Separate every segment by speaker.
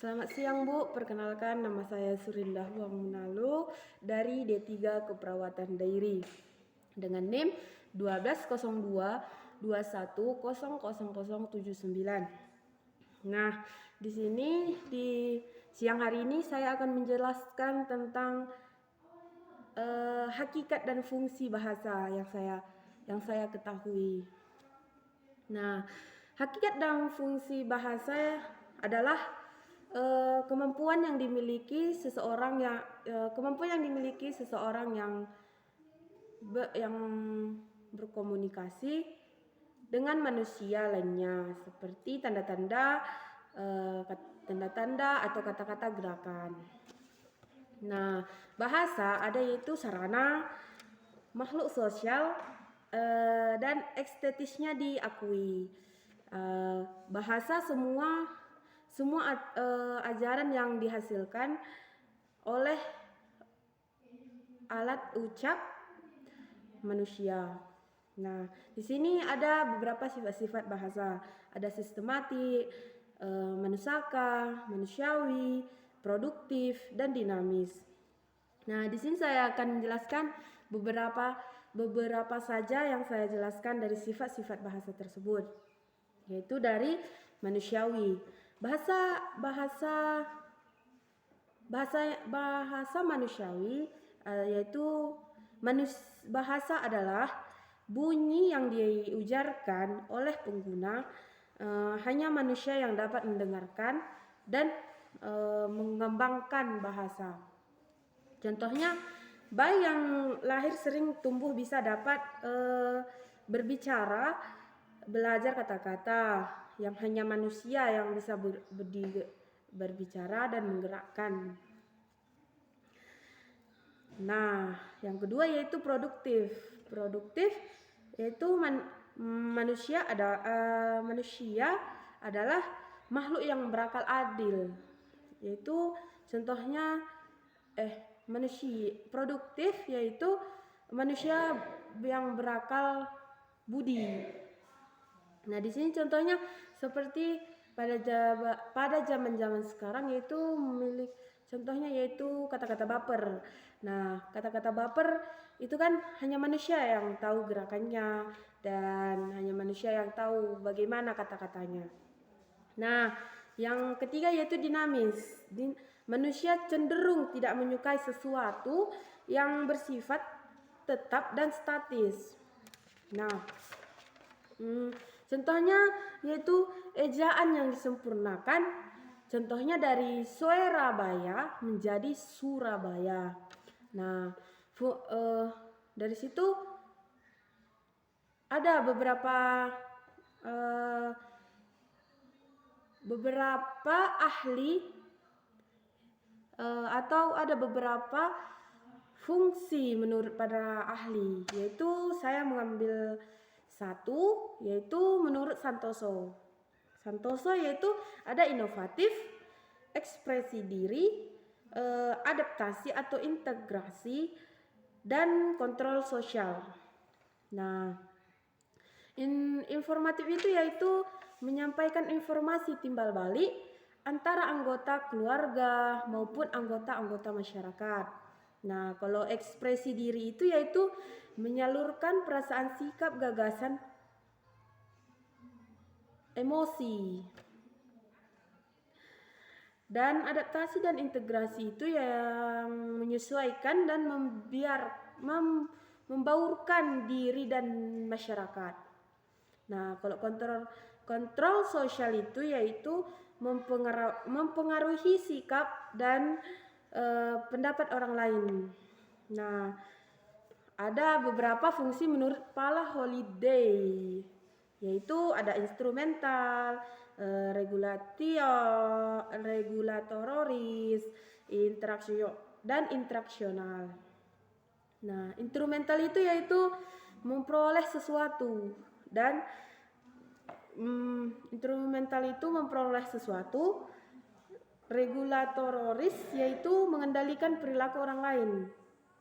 Speaker 1: Selamat siang Bu, perkenalkan nama saya Surindah Huang Menalu dari D3 Keperawatan Dairi dengan NIM 120221000079. Nah, di sini di siang hari ini saya akan menjelaskan tentang hakikat dan fungsi bahasa yang saya ketahui. Nah, hakikat dan fungsi bahasa adalah kemampuan yang dimiliki seseorang yang berkomunikasi dengan manusia lainnya, seperti tanda-tanda atau kata-kata gerakan. Nah, bahasa ada yaitu sarana makhluk sosial dan estetisnya diakui. Bahasa semua ajaran yang dihasilkan oleh alat ucap manusia. Nah, di sini ada beberapa sifat-sifat bahasa. Ada sistematik, manusaka, manusiawi, produktif, dan dinamis. Nah, di sini saya akan menjelaskan beberapa saja yang saya jelaskan dari sifat-sifat bahasa tersebut, yaitu dari manusiawi. Bahasa manusiawi yaitu bahasa adalah bunyi yang diujarkan oleh pengguna, hanya manusia yang dapat mendengarkan dan mengembangkan bahasa. Contohnya, bayi yang lahir sering tumbuh bisa dapat berbicara, belajar kata-kata yang hanya manusia yang bisa berbicara dan menggerakkan. Nah, yang kedua yaitu produktif. Produktif yaitu manusia adalah makhluk yang berakal adil. Yaitu contohnya manusia produktif yaitu manusia yang berakal budi. Nah, di sini contohnya seperti pada zaman-zaman sekarang contohnya yaitu kata-kata baper. Nah, kata-kata baper itu kan hanya manusia yang tahu gerakannya dan hanya manusia yang tahu bagaimana kata-katanya. Nah, yang ketiga yaitu dinamis. Manusia cenderung tidak menyukai sesuatu yang bersifat tetap dan statis. Nah, contohnya yaitu ejaan yang disempurnakan. Contohnya dari Surabaya menjadi Surabaya. Nah, dari situ ada beberapa ahli atau ada beberapa fungsi menurut para ahli, yaitu saya mengambil satu, yaitu menurut Santoso. Santoso yaitu ada inovatif, ekspresi diri, adaptasi atau integrasi, dan kontrol sosial. Nah, informatif itu yaitu menyampaikan informasi timbal balik antara anggota keluarga maupun anggota-anggota masyarakat. Nah, kalau ekspresi diri itu yaitu menyalurkan perasaan, sikap, gagasan, emosi. Dan adaptasi dan integrasi itu yang menyesuaikan dan membaurkan diri dan masyarakat. Nah, kalau kontrol sosial itu yaitu mempengaruhi sikap dan pendapat orang lain. Nah, ada beberapa fungsi menurut Paula Holiday, yaitu ada instrumental, regulatoris, dan interaksional. Nah, instrumental itu yaitu memperoleh sesuatu, dan regulatoris yaitu mengendalikan perilaku orang lain,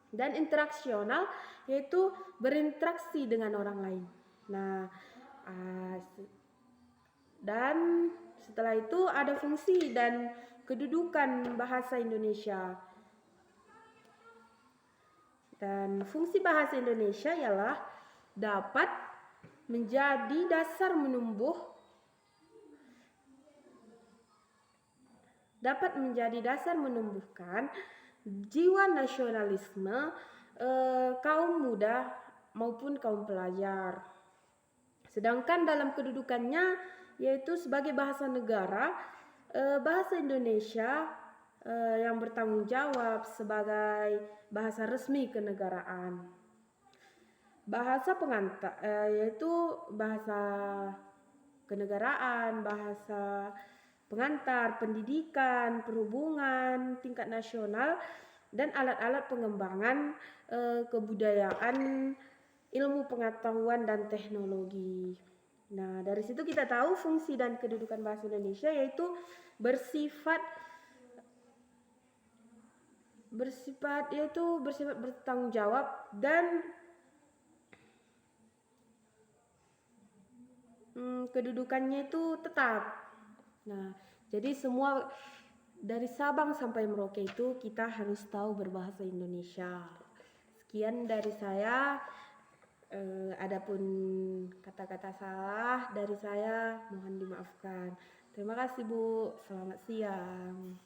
Speaker 1: dan interaksional yaitu berinteraksi dengan orang lain. Nah, dan setelah itu ada fungsi dan kedudukan bahasa Indonesia. Dan fungsi bahasa Indonesia ialah dapat menjadi dasar menumbuhkan jiwa nasionalisme kaum muda maupun kaum pelajar. Sedangkan dalam kedudukannya yaitu sebagai bahasa negara, bahasa Indonesia yang bertanggung jawab sebagai bahasa resmi kenegaraan. Bahasa pengantar yaitu bahasa kenegaraan, bahasa pengantar, pendidikan, perhubungan tingkat nasional, dan alat-alat pengembangan kebudayaan, ilmu pengetahuan dan teknologi. Nah, dari situ kita tahu fungsi dan kedudukan bahasa Indonesia yaitu bersifat bertanggung jawab dan kedudukannya itu tetap. Nah, jadi semua dari Sabang sampai Merauke itu kita harus tahu berbahasa Indonesia. Sekian dari saya. Adapun kata-kata salah dari saya mohon dimaafkan. Terima kasih Bu. Selamat siang.